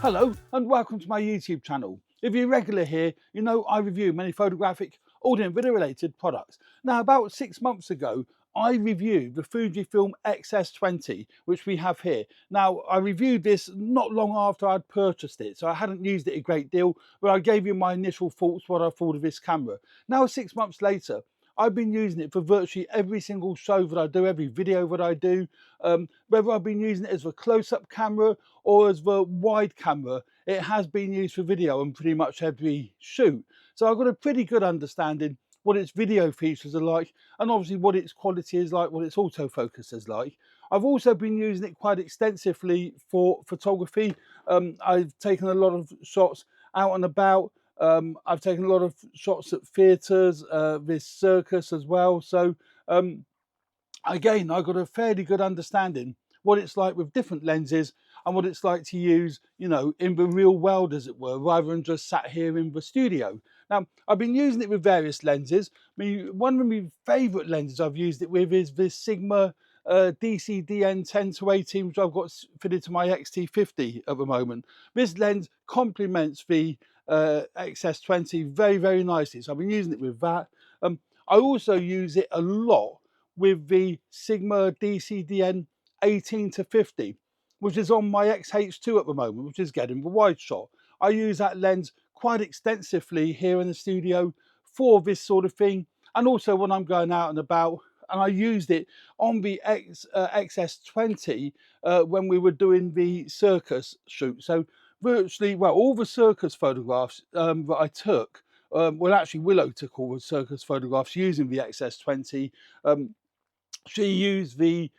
Hello and welcome to my YouTube channel. If you're regular here, you know I review many photographic, audio and video related products. Now about 6 months ago, I reviewed the Fujifilm X-S20, which we have here. Now I reviewed this not long after I'd purchased it, so I hadn't used it a great deal, but I gave you my initial thoughts, what I thought of this camera. Now 6 months later, I've been using it for virtually every single show that I do, every video that I do, whether I've been using it as a close-up camera or as the wide camera, it has been used for video on pretty much every shoot. So I've got a pretty good understanding what its video features are like, and obviously what its quality is like, what its autofocus is like. I've also been using it quite extensively for photography. I've taken a lot of shots out and about. I've taken a lot of shots at theatres, this circus as well. So again, I've got a fairly good understanding what it's like with different lenses and what it's like to use, you know, in the real world, as it were, rather than just sat here in the studio. Now, I've been using it with various lenses. I mean, one of my favourite lenses I've used it with is this Sigma DCDN 10 to 18, which I've got fitted to my XT50 at the moment. This lens complements the XS20 very, very nicely. So I've been using it with that. I also use it a lot with the Sigma DCDN 18 to 50, which is on my XH2 at the moment, which is getting the wide shot. I use that lens quite extensively here in the studio for this sort of thing, and also when I'm going out and about. And I used it on the XS20 when we were doing the circus shoot. So virtually, well, all the circus photographs that I took, well, actually Willow took all the circus photographs using the XS20. She used the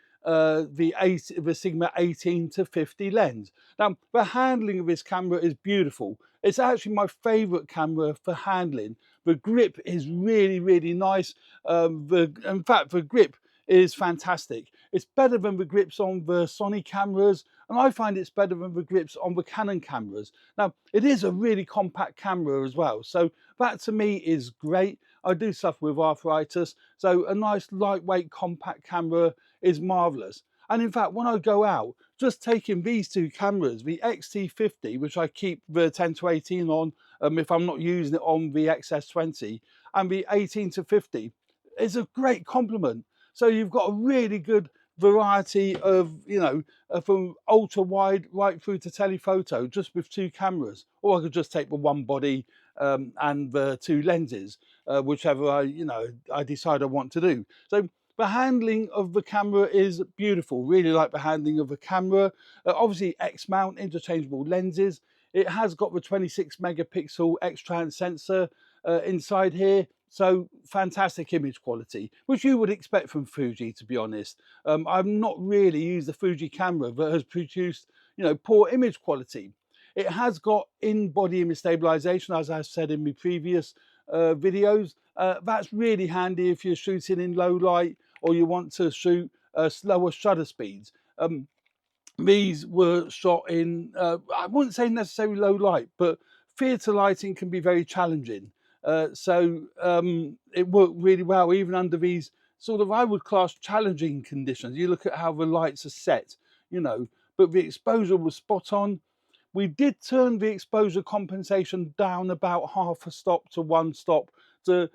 Sigma 18 to 50 lens. Now the handling of this camera is beautiful. It's actually my favorite camera for handling. The grip is really, really nice. In fact, the grip is fantastic. It's better than the grips on the Sony cameras, and I find it's better than the grips on the Canon cameras. Now it is a really compact camera as well, so that to me is great. I do suffer with arthritis, so a nice lightweight compact camera is marvelous. And in fact, when I go out, just taking these two cameras, the XT50, which I keep the 10 to 18 on if I'm not using it on the XS20, and the 18 to 50, is a great complement. So you've got a really good variety of, you know, from ultra wide right through to telephoto, just with two cameras. Or I could just take the one body and the two lenses, whichever I decide I want to do. So the handling of the camera is beautiful. Really like the handling of the camera. Obviously X mount interchangeable lenses. It has got the 26 megapixel X-Trans sensor inside here. So fantastic image quality, which you would expect from Fuji, to be honest. I've not really used the Fuji camera that has produced, you know, poor image quality. It has got in-body image stabilization, as I said in my previous videos. That's really handy if you're shooting in low light or you want to shoot slower shutter speeds. These were shot in, I wouldn't say necessarily low light, but theatre lighting can be very challenging. So it worked really well, even under these sort of, I would class, challenging conditions. You look at how the lights are set, you know, but the exposure was spot on. We did turn the exposure compensation down about half a stop to 1 stop to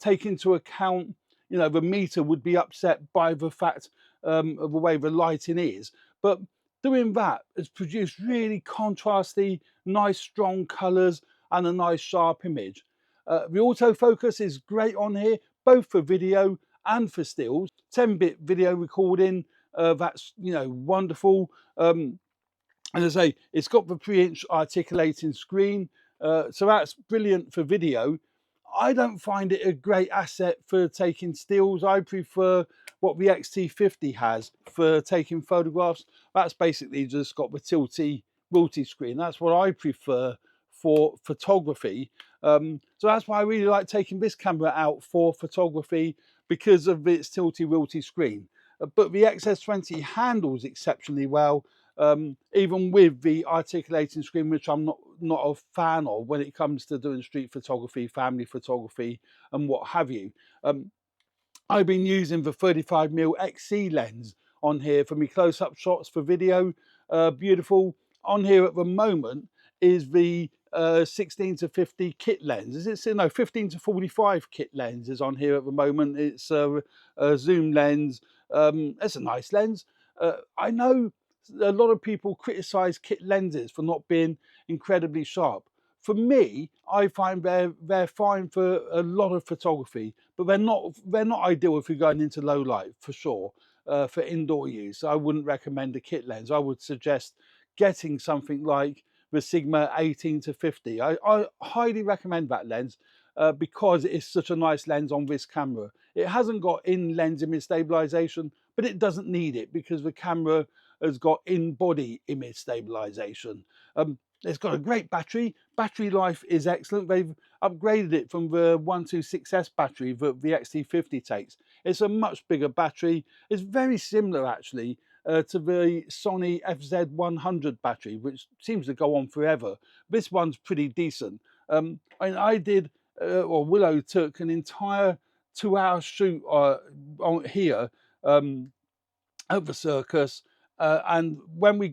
take into account, you know, the meter would be upset by the fact of the way the lighting is. But doing that has produced really contrasty, nice strong colours and a nice sharp image. The autofocus is great on here, both for video and for stills. 10-bit video recording, that's, you know, wonderful. As I say, it's got the 3-inch articulating screen, so that's brilliant for video. I don't find it a great asset for taking stills. I prefer what the XT50 has for taking photographs. That's basically just got the tilty multi screen. That's what I prefer for photography. So that's why I really like taking this camera out for photography, because of its tilty wilty screen. But the XS20 handles exceptionally well, even with the articulating screen, which I'm not a fan of when it comes to doing street photography, family photography and what have you. I've been using the 35mm XC lens on here for my close-up shots for video. Beautiful. on here at the moment is the 16 to 50 kit lens. Is it, no, 15 to 45 kit lens is on here at the moment. It's a zoom lens. It's a nice lens. I know a lot of people criticize kit lenses for not being incredibly sharp. For me, I find they're fine for a lot of photography, but they're not ideal if you're going into low light, for sure. For indoor use, I wouldn't recommend a kit lens. I would suggest getting something like the Sigma 18 to 50. I highly recommend that lens because it's such a nice lens on this camera. It hasn't got in-lens image stabilization, but it doesn't need it because the camera has got in-body image stabilization. It's got a great battery. Battery life is excellent. They've upgraded it from the 126S battery that the X-T50 takes. It's a much bigger battery. It's very similar actually to the Sony FZ100 battery, which seems to go on forever. This one's pretty decent. I did, or Willow took an entire 2-hour shoot on here at the circus. And when I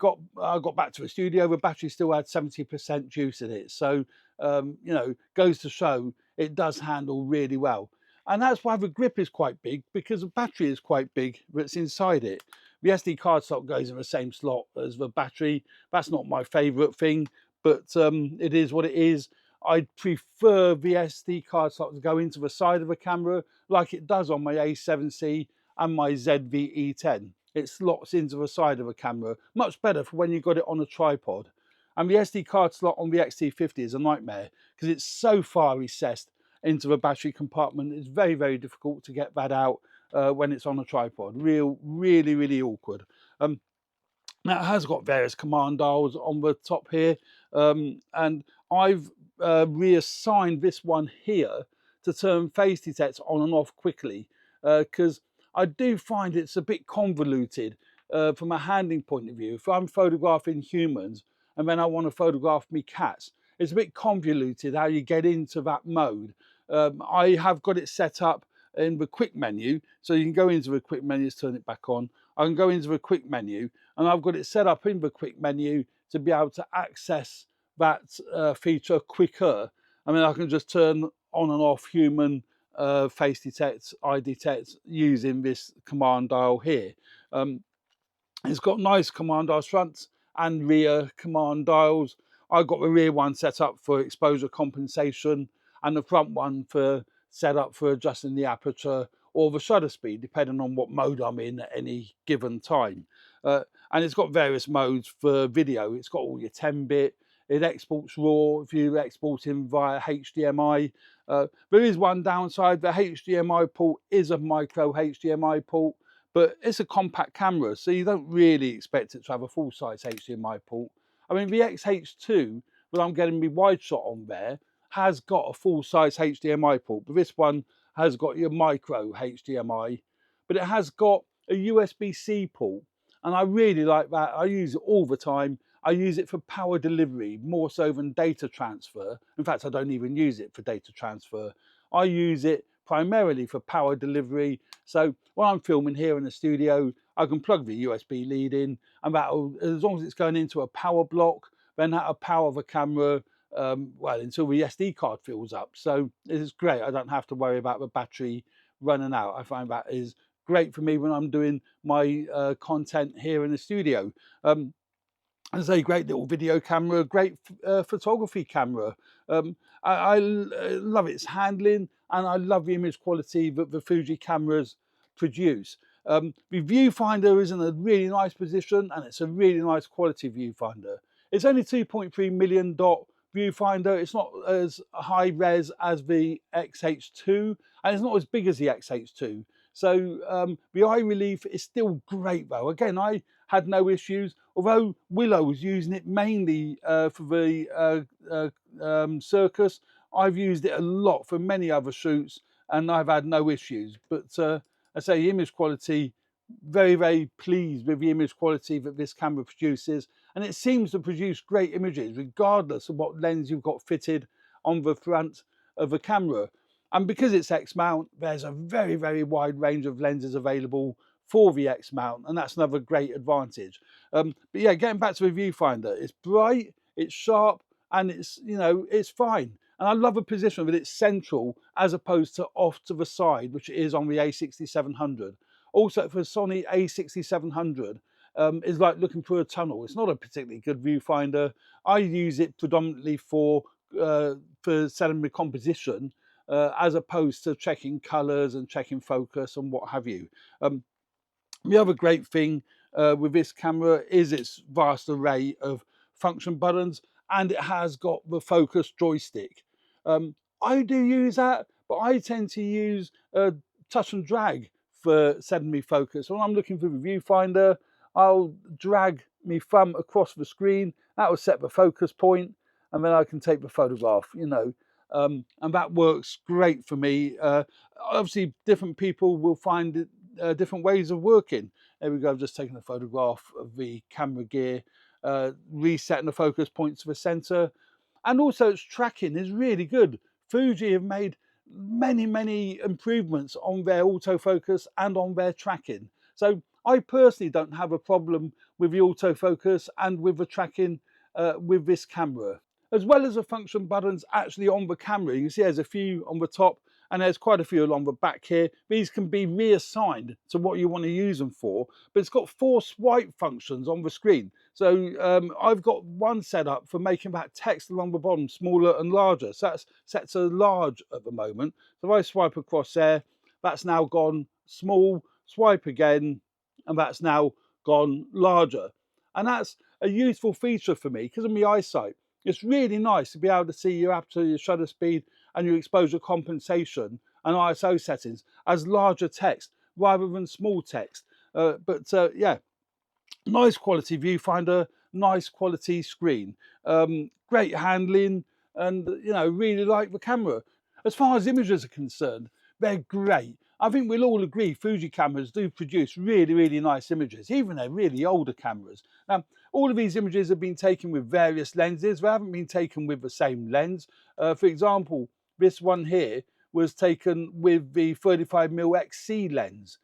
got back to the studio, the battery still had 70% juice in it. So, you know, goes to show it does handle really well. And that's why the grip is quite big, because the battery is quite big that's inside it. The SD card slot goes in the same slot as the battery. That's not my favorite thing, but it is what it is. I prefer the SD card slot to go into the side of the camera like it does on my A7C and my ZV-E10. It slots into the side of the camera, much better for when you've got it on a tripod. And the SD card slot on the X-T50 is a nightmare because it's so far recessed into the battery compartment. It's very, very difficult to get that out when it's on a tripod. Really awkward. Now it has got various command dials on the top here, and I've reassigned this one here to turn face detect on and off quickly because I do find it's a bit convoluted from a handling point of view. If I'm photographing humans and then I want to photograph me cats, it's a bit convoluted how you get into that mode. I have got it set up in the quick menu, so you can go into the quick menu, turn it back on. I can go into the quick menu and I've got it set up in the quick menu to be able to access that feature quicker. I mean, I can just turn on and off human face detect, eye detect using this command dial here. It's got nice command dials, front and rear command dials. I've got the rear one set up for exposure compensation and the front one for set up for adjusting the aperture or the shutter speed, depending on what mode I'm in at any given time. And it's got various modes for video. It's got all your 10-bit. It exports RAW if you export in via HDMI. There is one downside. The HDMI port is a micro HDMI port, but it's a compact camera, so you don't really expect it to have a full-size HDMI port. I mean, the XH2, that I'm getting my wide shot on there, has got a full-size HDMI port, but this one has got your micro HDMI, but it has got a USB-C port, and I really like that. I use it all the time. I use it for power delivery more so than data transfer. In fact, I don't even use it for data transfer. I use it primarily for power delivery. So when I'm filming here in the studio, I can plug the USB lead in, and that'll, as long as it's going into a power block, then that'll power the camera well, until the SD card fills up. So it's great. I don't have to worry about the battery running out. I find that is great for me when I'm doing my content here in the studio. As a great little video camera, great photography camera. I love its handling, and I love the image quality that the Fuji cameras produce. The viewfinder is in a really nice position, and it's a really nice quality viewfinder. It's only 2.3 million dot viewfinder. It's not as high res as the XH2, and it's not as big as the XH2. So the eye relief is still great though. Again, I had no issues, although Willow was using it mainly for the circus. I've used it a lot for many other shoots and I've had no issues. But I say image quality, very pleased with the image quality that this camera produces, and it seems to produce great images regardless of what lens you've got fitted on the front of the camera. And because it's X mount, there's a very wide range of lenses available for the X mount, and that's another great advantage. But yeah, getting back to the viewfinder, it's bright, it's sharp, and it's, you know, it's fine. And I love the position that it's central as opposed to off to the side, which it is on the A6700. Also, for Sony A6700, is like looking through a tunnel. It's not a particularly good viewfinder. I use it predominantly for selling the composition, as opposed to checking colours and checking focus and what have you. The other great thing with this camera is its vast array of function buttons, and it has got the focus joystick. I do use that, but I tend to use touch and drag for setting me focus. When I'm looking for the viewfinder, I'll drag my thumb across the screen. That will set the focus point, and then I can take the photograph, you know. And that works great for me. Obviously, different people will find it, different ways of working. There we go, I've just taken a photograph of the camera gear, resetting the focus point to the center. And also its tracking is really good. Fuji have made many improvements on their autofocus and on their tracking. So I personally don't have a problem with the autofocus and with the tracking with this camera. As well as the function buttons actually on the camera, you can see there's a few on the top and there's quite a few along the back here. These can be reassigned to what you want to use them for, but it's got 4 swipe functions on the screen. So I've got one set up for making that text along the bottom smaller and larger. So that's set to large at the moment. So if I swipe across there, that's now gone small, swipe again, and that's now gone larger. And that's a useful feature for me because of my eyesight. It's really nice to be able to see your aperture, your shutter speed, and your exposure compensation and ISO settings as larger text rather than small text. Yeah, nice quality viewfinder, nice quality screen, great handling, and you know, really like the camera. As far as images are concerned, they're great. I think we'll all agree Fuji cameras do produce really nice images, even they're really older cameras. Now, all of these images have been taken with various lenses. They haven't been taken with the same lens. For example, this one here was taken with the 35mm XC lens,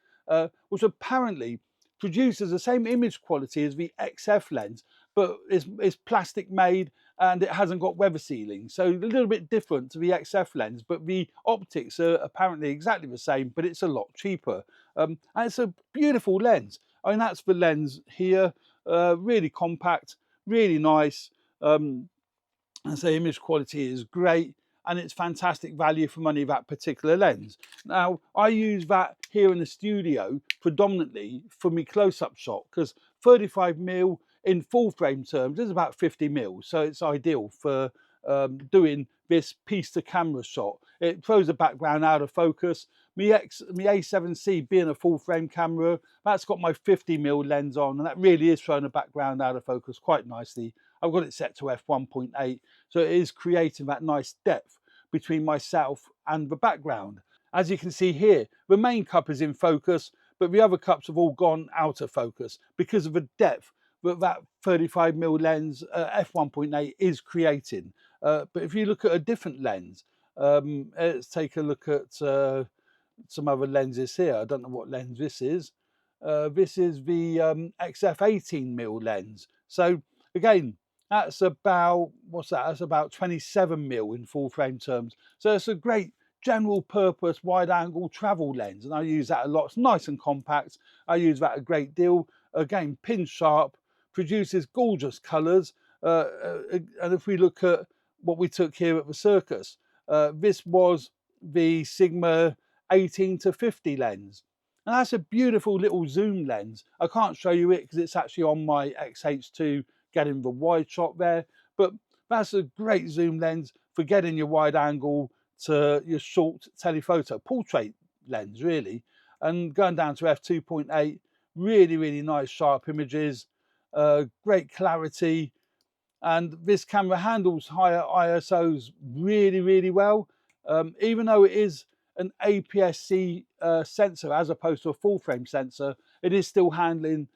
which apparently produces the same image quality as the XF lens, but it's plastic made and it hasn't got weather sealing. So a little bit different to the XF lens, but the optics are apparently exactly the same, but it's a lot cheaper. And it's a beautiful lens. I mean, that's the lens here, really compact, really nice. And so image quality is great, and it's fantastic value for money, that particular lens. Now, I use that here in the studio predominantly for my close-up shot, because 35mm in full frame terms is about 50mm, so it's ideal for doing this piece to camera shot. It throws the background out of focus. My A7C being a full frame camera, that's got my 50mm lens on, and that really is throwing the background out of focus quite nicely. I've got it set to f1.8, so it is creating that nice depth between myself and the background. As you can see here, the main cup is in focus, but the other cups have all gone out of focus because of the depth that 35mm lens f1.8 is creating. But if you look at a different lens, let's take a look at some other lenses here. I don't know what lens this is. This is the XF 18mm lens. So again, that's about, what's that? That's about 27mm in full frame terms. So it's a great general purpose wide angle travel lens, and I use that a lot. It's nice and compact. I use that a great deal. Again, pin sharp, produces gorgeous colours. And if we look at what we took here at the circus, this was the Sigma 18 to 50 lens. And that's a beautiful little zoom lens. I can't show you it because it's actually on my XH2 getting the wide shot there, but that's a great zoom lens for getting your wide angle to your short telephoto, portrait lens really. And going down to f2.8, really nice sharp images, great clarity, and this camera handles higher ISOs really well. Even though it is an APS-C sensor as opposed to a full frame sensor, it is still handling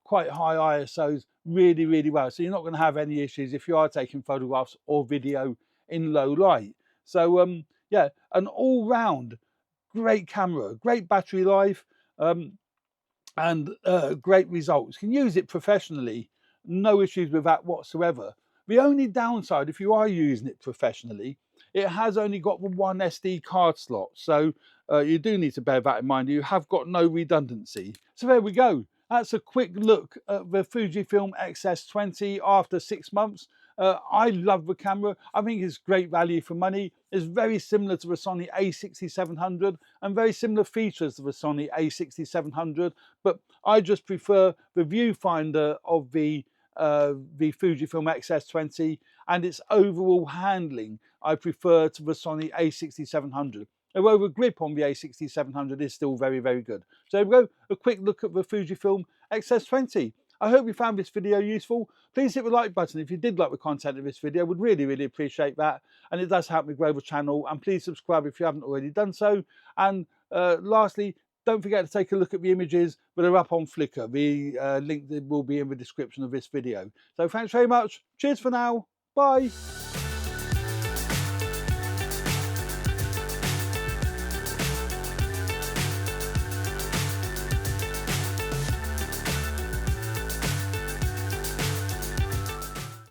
quite high ISOs really well. So you're not going to have any issues if you are taking photographs or video in low light. So yeah, an all-round great camera, great battery life. and great results. You can use it professionally, no issues with that whatsoever. The only downside, if you are using it professionally, it has only got the one SD card slot, so you do need to bear that in mind. You have got no redundancy. So there we go. That's a quick look at the Fujifilm X-S20 after 6 months. I love the camera. I think it's great value for money. It's very similar to the Sony a6700 and very similar features to the Sony a6700, but I just prefer the viewfinder of the Fujifilm X-S20 and its overall handling. I prefer to the Sony a6700. Although the grip on the a6700 is still very, very good. So there we go, a quick look at the Fujifilm X-S20. I hope you found this video useful. Please hit the like button if you did like the content of this video. I would really, really appreciate that. And it does help me grow the channel. And please subscribe if you haven't already done so. And lastly, don't forget to take a look at the images that are up on Flickr. The link will be in the description of this video. So thanks very much. Cheers for now. Bye.